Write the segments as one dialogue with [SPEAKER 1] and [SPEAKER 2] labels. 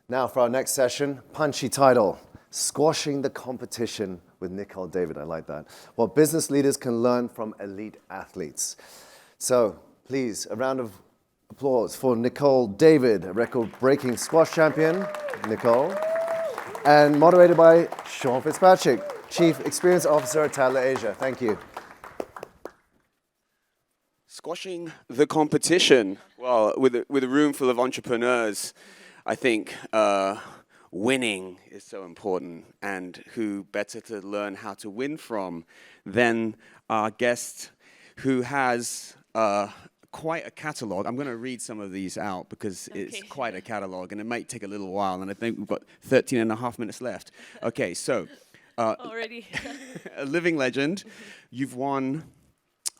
[SPEAKER 1] Now for our next session, punchy title, Squashing the Competition with Nicol David. I like that. What business leaders can learn from elite athletes. So please, a round of applause for Nicol David, a record-breaking squash champion, Nicol, and moderated by Sean Fitzpatrick, Chief Experience Officer at Tatler Asia. Thank you.
[SPEAKER 2] Squashing the competition. Well, with a room full of entrepreneurs, I think winning is so important, and who better to learn how to win from than our guest who has quite a catalogue. I'm going to read some of these out because it's quite a catalogue, and it might take a little while, and I think we've got 13 and a half minutes left. Okay, so
[SPEAKER 3] Already.
[SPEAKER 2] a living legend. You've won,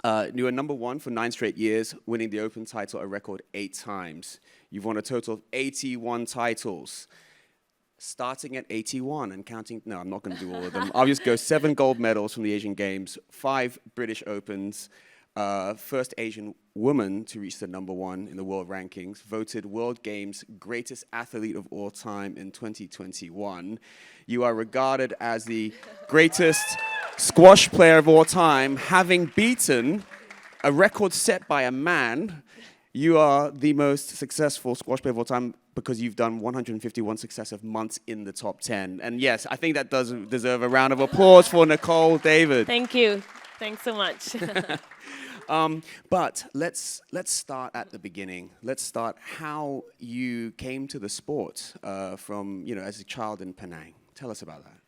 [SPEAKER 2] you were number one for 9 straight years, winning the Open title a record 8 times. You've won a total of 81 titles. Starting at 81 and counting, no, I'm not going to do all of them. I'll just go 7 gold medals from the Asian Games, 5 British Opens, first Asian woman to reach the number 1 in the world rankings, voted World Games greatest athlete of all time in 2021. You are regarded as the greatest squash player of all time, having beaten a record set by a man. You are the most successful squash player of all time because you've done 151 successive months in the top 10. And yes, I think that does deserve a round of applause for Nicol David.
[SPEAKER 3] Thank you. Thanks so much.
[SPEAKER 2] But let's start at the beginning. Let's start how you came to the sport from, as a child in Penang. Tell us about that.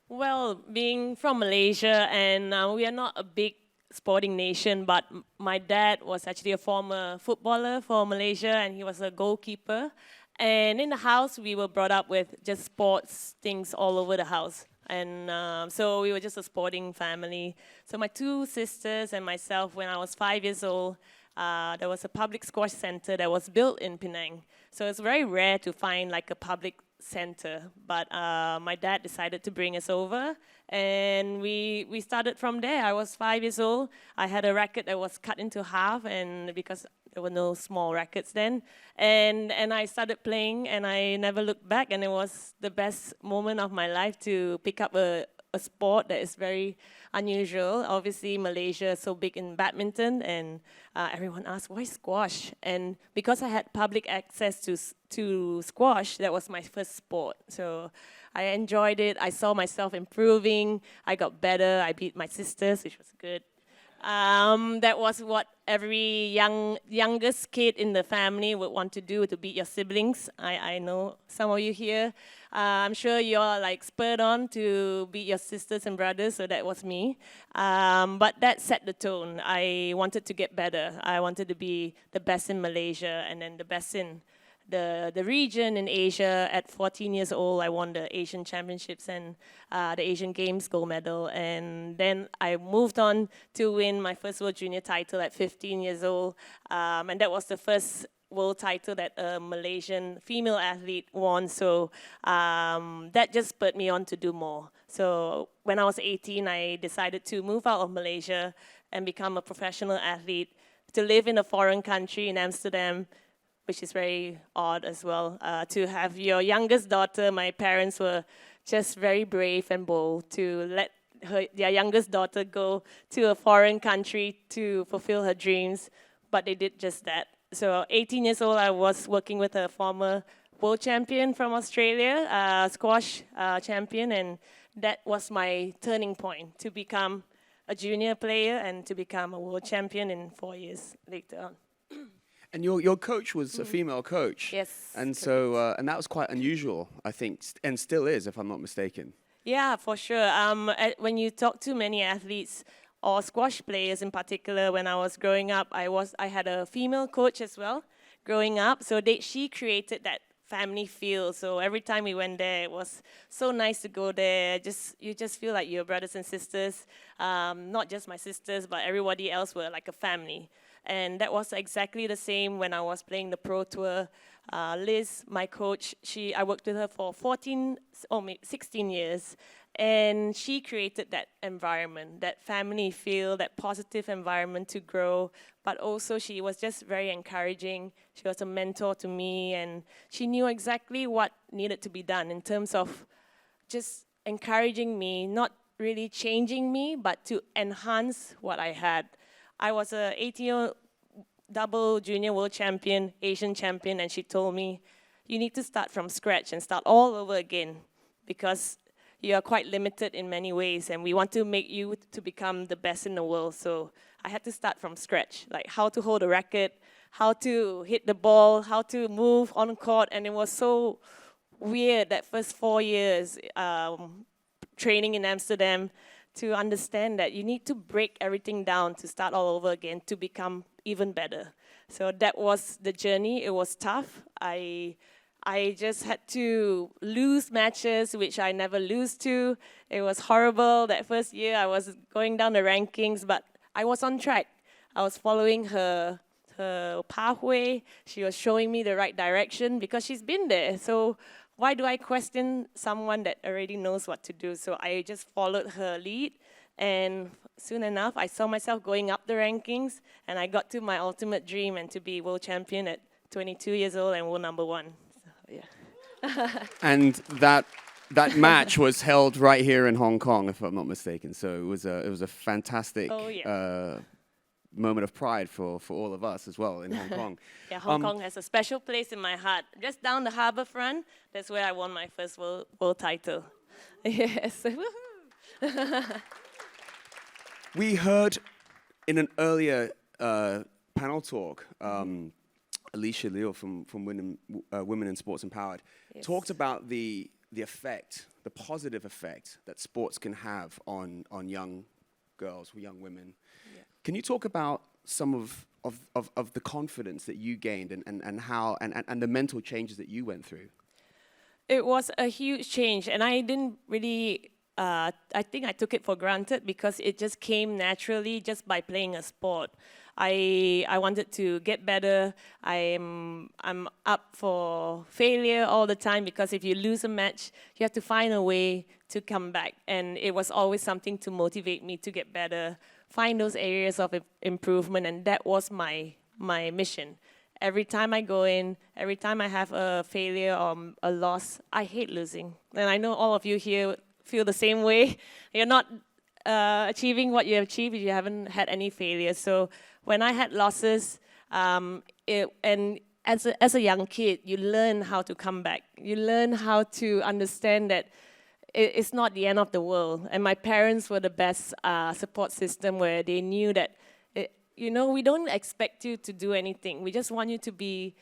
[SPEAKER 3] Well, being from Malaysia, and we are not a big sporting nation, but my dad was actually a former footballer for Malaysia, and he was a goalkeeper. And in the house, we were brought up with just sports things all over the house. And so we were just a sporting family. So my 2 sisters and myself, when I was 5 years old, there was a public squash center that was built in Penang. So it's very rare to find like a public center. But my dad decided to bring us over, and we started from there. I was 5 years old. I had a racket that was cut into half, and because there were no small rackets then, and I started playing, and I never looked back, and it was the best moment of my life to pick up a sport that is very unusual. Obviously, Malaysia is so big in badminton, and everyone asked, why squash? And because I had public access to squash, that was my first sport. So I enjoyed it. I saw myself improving. I got better. I beat my sisters, which was good. That was what every youngest kid in the family would want to do, to beat your siblings. I know some of you here. I'm sure you're like spurred on to beat your sisters and brothers, so that was me. But that set the tone. I wanted to get better. I wanted to be the best in Malaysia, and then the best in the region in Asia. At 14 years old, I won the Asian Championships and the Asian Games gold medal. And then I moved on to win my first World Junior title at 15 years old. And that was the first world title that a Malaysian female athlete won. So that just spurred me on to do more. So when I was 18, I decided to move out of Malaysia and become a professional athlete, to live in a foreign country in Amsterdam, which is very odd as well, to have your youngest daughter. My parents were just very brave and bold to let their youngest daughter go to a foreign country to fulfill her dreams, but they did just that. So 18 years old, I was working with a former world champion from Australia, squash champion, and that was my turning point to become a junior player and to become a world champion in 4 years later on.
[SPEAKER 2] And your coach was a female coach.
[SPEAKER 3] Yes.
[SPEAKER 2] And so, and that was quite unusual, I think, and still is, if I'm not mistaken.
[SPEAKER 3] Yeah, for sure. When you talk to many athletes or squash players in particular, when I was growing up, I had a female coach as well growing up. So she created that family feel. So every time we went there, it was so nice to go there. You just feel like you're brothers and sisters. Not just my sisters, but everybody else were like a family. And that was exactly the same when I was playing the Pro Tour. Liz, my coach, I worked with her for 16 years. And she created that environment, that family feel, that positive environment to grow. But also she was just very encouraging. She was a mentor to me, and she knew exactly what needed to be done in terms of just encouraging me, not really changing me, but to enhance what I had. I was a 18-year double junior world champion, Asian champion, and she told me, you need to start from scratch and start all over again because you are quite limited in many ways, and we want to make you to become the best in the world. So I had to start from scratch, like how to hold a racket, how to hit the ball, how to move on court, and it was so weird that first 4 years training in Amsterdam to understand that you need to break everything down to start all over again to become even better. So that was the journey. It was tough. I just had to lose matches, which I never lose to. It was horrible. That first year I was going down the rankings, but I was on track. I was following her pathway. She was showing me the right direction because she's been there. So why do I question someone that already knows what to do? So I just followed her lead, and soon enough, I saw myself going up the rankings, and I got to my ultimate dream and to be world champion at 22 years old and world number one. So, yeah.
[SPEAKER 2] And that match was held right here in Hong Kong, if I'm not mistaken. So it was a fantastic moment of pride for all of us as well in Hong Kong.
[SPEAKER 3] Yeah, Hong Kong has a special place in my heart. Just down the harbour front, that's where I won my first world title. Yes.
[SPEAKER 2] We heard in an earlier panel talk, Alicia Liu from Women in Sports Empowered talked about the effect, the positive effect that sports can have on young girls, young women. Yeah. Can you talk about some of the confidence that you gained and how and the mental changes that you went through?
[SPEAKER 3] It was a huge change, and I didn't really. I think I took it for granted because it just came naturally just by playing a sport. I wanted to get better. I'm up for failure all the time because if you lose a match, you have to find a way to come back. And it was always something to motivate me to get better, find those areas of improvement, and that was my mission. Every time I go in, every time I have a failure or a loss, I hate losing. And I know all of you here feel the same way. You're not achieving what you have achieved if you haven't had any failures. So when I had losses, and as a young kid, you learn how to come back. You learn how to understand that it's not the end of the world. And my parents were the best support system where they knew that, we don't expect you to do anything. We just want you to be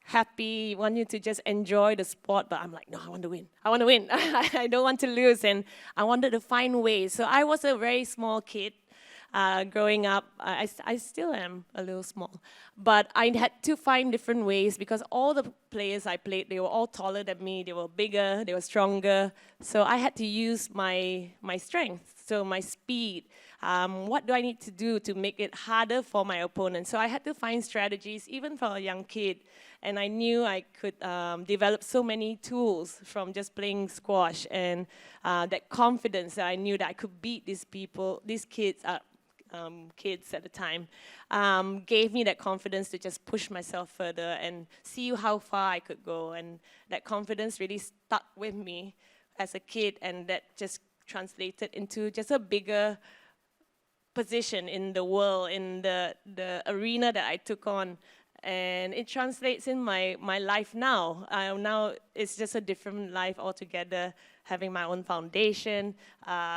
[SPEAKER 3] happy, want you to just enjoy the sport, but I'm like, no, I want to win. I don't want to lose, and I wanted to find ways. So I was a very small kid growing up. I still am a little small, but I had to find different ways because all the players I played, they were all taller than me, they were bigger, they were stronger. So I had to use my strength, so my speed. What do I need to do to make it harder for my opponent? So I had to find strategies, even for a young kid. And I knew I could develop so many tools from just playing squash, and that confidence that I knew that I could beat these kids at the time, gave me that confidence to just push myself further and see how far I could go. And that confidence really stuck with me as a kid, and that just translated into just a bigger position in the world, in the arena that I took on. And it translates in my life now. Now it's just a different life altogether, having my own foundation.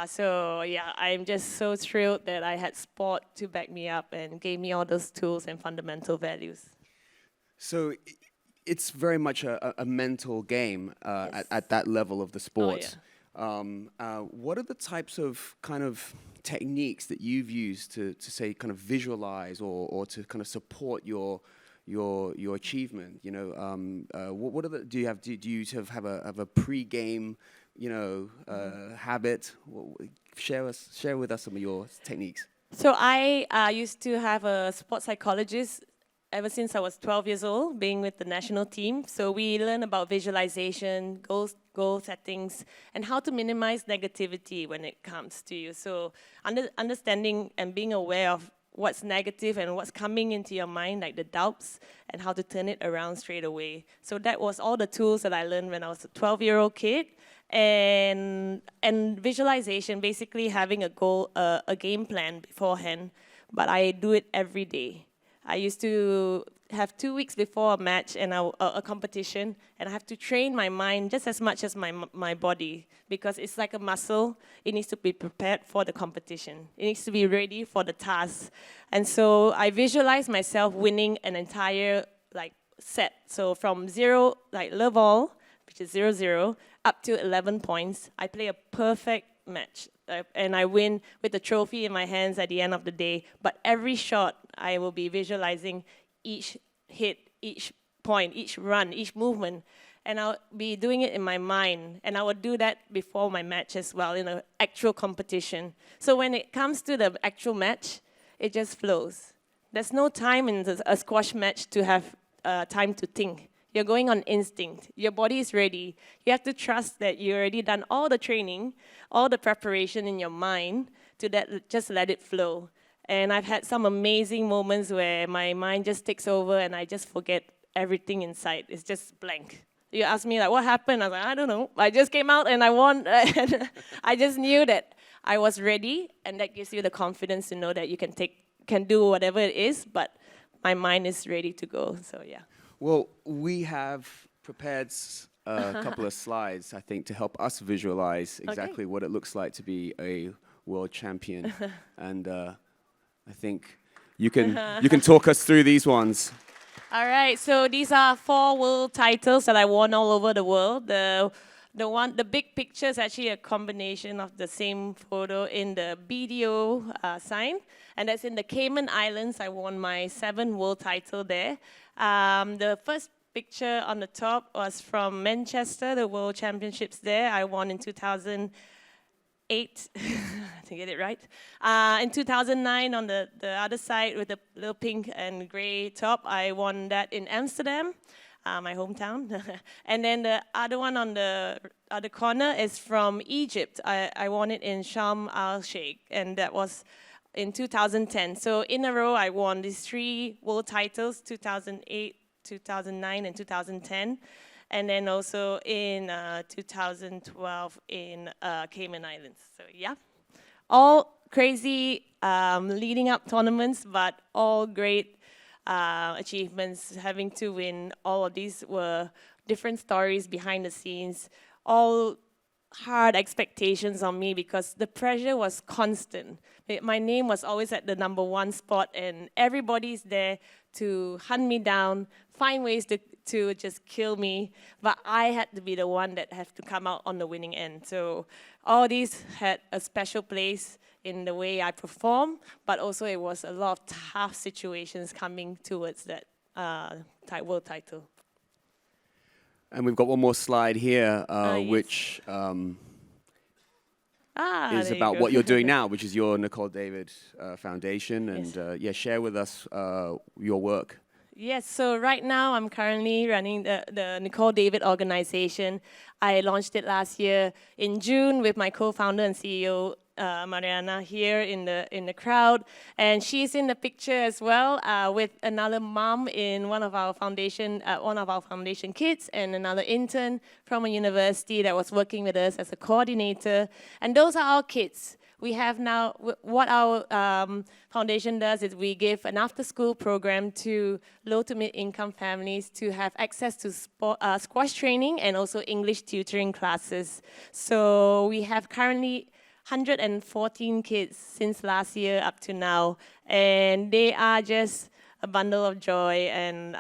[SPEAKER 3] So yeah, I'm just so thrilled that I had sport to back me up and gave me all those tools and fundamental values.
[SPEAKER 2] So it's very much a mental game
[SPEAKER 3] Yes.
[SPEAKER 2] at that level of the sport.
[SPEAKER 3] Oh, yeah.
[SPEAKER 2] What are the types of kind of techniques that you've used to say kind of visualize or to kind of support your achievement? What are the do you sort of have a pre-game habit? Share with us some of your techniques.
[SPEAKER 3] So I used to have a sports psychologist ever since I was 12 years old, being with the national team. So we learn about visualization, goal settings, and how to minimize negativity when it comes to you. So understanding and being aware of what's negative and what's coming into your mind, like the doubts, and how to turn it around straight away. So that was all the tools that I learned when I was a 12-year-old kid. And visualization, basically having a goal, a game plan beforehand, but I do it every day. I used to have 2 weeks before a match and a competition, and I have to train my mind just as much as my body, because it's like a muscle. It needs to be prepared for the competition. It needs to be ready for the task. And so I visualize myself winning an entire set. So from zero, like love all, which is 0-0, up to 11 points. I play a perfect match. And I win with the trophy in my hands at the end of the day. But every shot, I will be visualizing each hit, each point, each run, each movement. And I'll be doing it in my mind. And I will do that before my match as well, in an actual competition. So when it comes to the actual match, it just flows. There's no time in a squash match to have time to think. You're going on instinct. Your body is ready. You have to trust that you already done all the training, all the preparation in your mind to just let it flow. And I've had some amazing moments where my mind just takes over and I just forget everything inside. It's just blank. You ask me, what happened? I was like, I don't know. I just came out and I won. I just knew that I was ready, and that gives you the confidence to know that you can do whatever it is, but my mind is ready to go. So yeah.
[SPEAKER 2] Well, we have prepared a couple of slides, I think, to help us visualize exactly what it looks like to be a world champion. And I think you can talk us through these ones.
[SPEAKER 3] All right, so these are 4 world titles that I won all over the world. The big picture is actually a combination of the same photo in the BDO sign, and that's in the Cayman Islands. I won my 7th world title there. The first picture on the top was from Manchester, the World Championships there. I won in 2008, to get it right. In 2009, on the other side with the little pink and gray top, I won that in Amsterdam, my hometown. And then the other one on the other corner is from Egypt. I won it in Sharm el-Sheikh, and that was in 2010. So in a row, I won these 3 world titles, 2008, 2009, and 2010. And then also in 2012 in Cayman Islands. So yeah, all crazy leading up tournaments, but all great achievements. Having to win all of these were different stories behind the scenes, all hard expectations on me because the pressure was constant. My name was always at the number 1 spot, and everybody's there to hunt me down, find ways to just kill me, but I had to be the one that had to come out on the winning end. So all these had a special place in the way I perform, but also it was a lot of tough situations coming towards that world title.
[SPEAKER 2] And we've got one more slide here,
[SPEAKER 3] Yes.
[SPEAKER 2] which is about what you're doing now, which is your Nicol David Foundation. And
[SPEAKER 3] Yes.
[SPEAKER 2] share with us your work.
[SPEAKER 3] Yes, so right now I'm currently running the Nicol David organization. I launched it last year in June with my co-founder and CEO, Mariana, here in the crowd, and she's in the picture as well with another mom in one of our foundation kids, and another intern from a university that was working with us as a coordinator. And those are our kids. We have now, what our foundation does is we give an after-school program to low to mid-income families to have access to squash training and also English tutoring classes. So we have currently 114 kids since last year up to now, and they are just a bundle of joy, and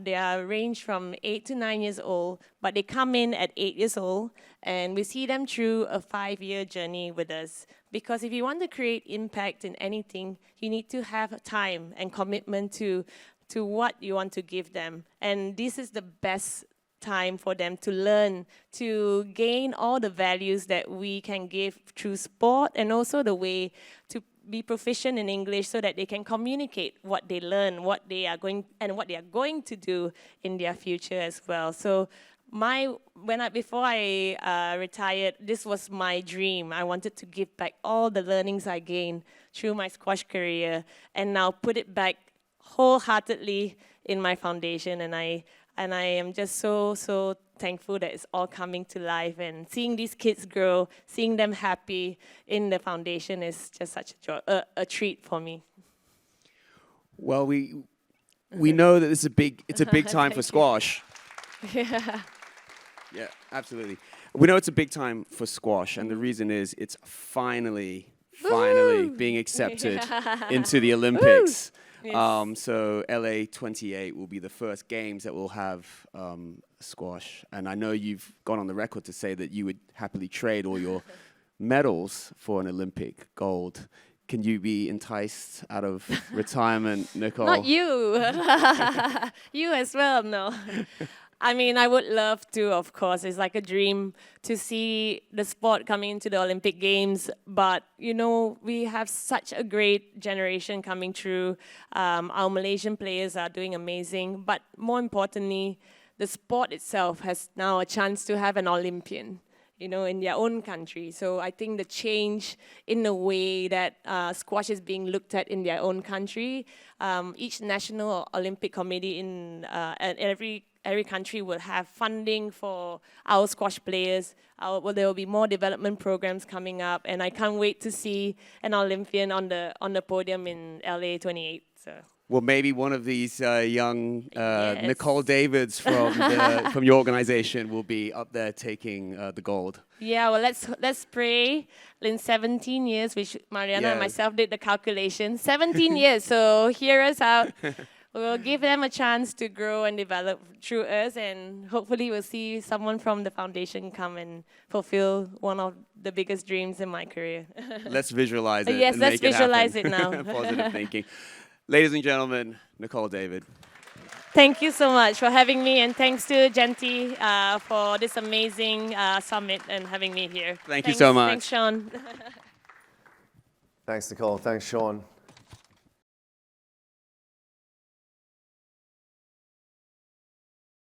[SPEAKER 3] they are range from 8 to 9 years old, but they come in at 8 years old, and we see them through a 5-year journey with us. Because if you want to create impact in anything, you need to have time and commitment to what you want to give them. And this is the best time for them to learn, to gain all the values that we can give through sport, and also the way be proficient in English so that they can communicate what they learn, what they are going to do in their future as well. So before I retired, this was my dream. I wanted to give back all the learnings I gained through my squash career and now put it back wholeheartedly in my foundation. And I am just so thankful that it's all coming to life, and seeing these kids grow, seeing them happy in the foundation is just such a joy, a treat for me.
[SPEAKER 2] Well, we know that it's a big time for squash.
[SPEAKER 3] Yeah.
[SPEAKER 2] Yeah, absolutely. We know it's a big time for squash, and the reason is it's finally being accepted into the Olympics.
[SPEAKER 3] Yes.
[SPEAKER 2] So LA 28 will be the first games that will have squash. And I know you've gone on the record to say that you would happily trade all your medals for an Olympic gold. Can you be enticed out of retirement, Nicol?
[SPEAKER 3] Not you. You as well, no. I mean, I would love to, of course. It's like a dream to see the sport coming into the Olympic Games. But, you know, we have such a great generation coming through. Our Malaysian players are doing amazing. But more importantly, the sport itself has now a chance to have an Olympian, you know, in their own country. So I think the change in the way that squash is being looked at in their own country, each national Olympic committee and every country will have funding for our squash players. There will be more development programs coming up, and I can't wait to see an Olympian on the podium in LA 28. So.
[SPEAKER 2] Well, maybe one of these young
[SPEAKER 3] Yes.
[SPEAKER 2] Nicol Davids from your organization will be up there taking the gold.
[SPEAKER 3] Yeah, well, let's pray. In 17 years, which Mariana and myself did the calculation. 17 years, so hear us out. We'll give them a chance to grow and develop through us, and hopefully we'll see someone from the foundation come and fulfill one of the biggest dreams in my career.
[SPEAKER 2] Let's visualize it.
[SPEAKER 3] Yes,
[SPEAKER 2] and
[SPEAKER 3] let's
[SPEAKER 2] make
[SPEAKER 3] visualize
[SPEAKER 2] it
[SPEAKER 3] it now.
[SPEAKER 2] Positive thinking. Ladies and gentlemen, Nicol David.
[SPEAKER 3] Thank you so much for having me, and thanks to Gen.T for this amazing summit and having me here.
[SPEAKER 2] Thank you so much.
[SPEAKER 3] Thanks, Sean.
[SPEAKER 1] Thanks, Nicol. Thanks, Sean.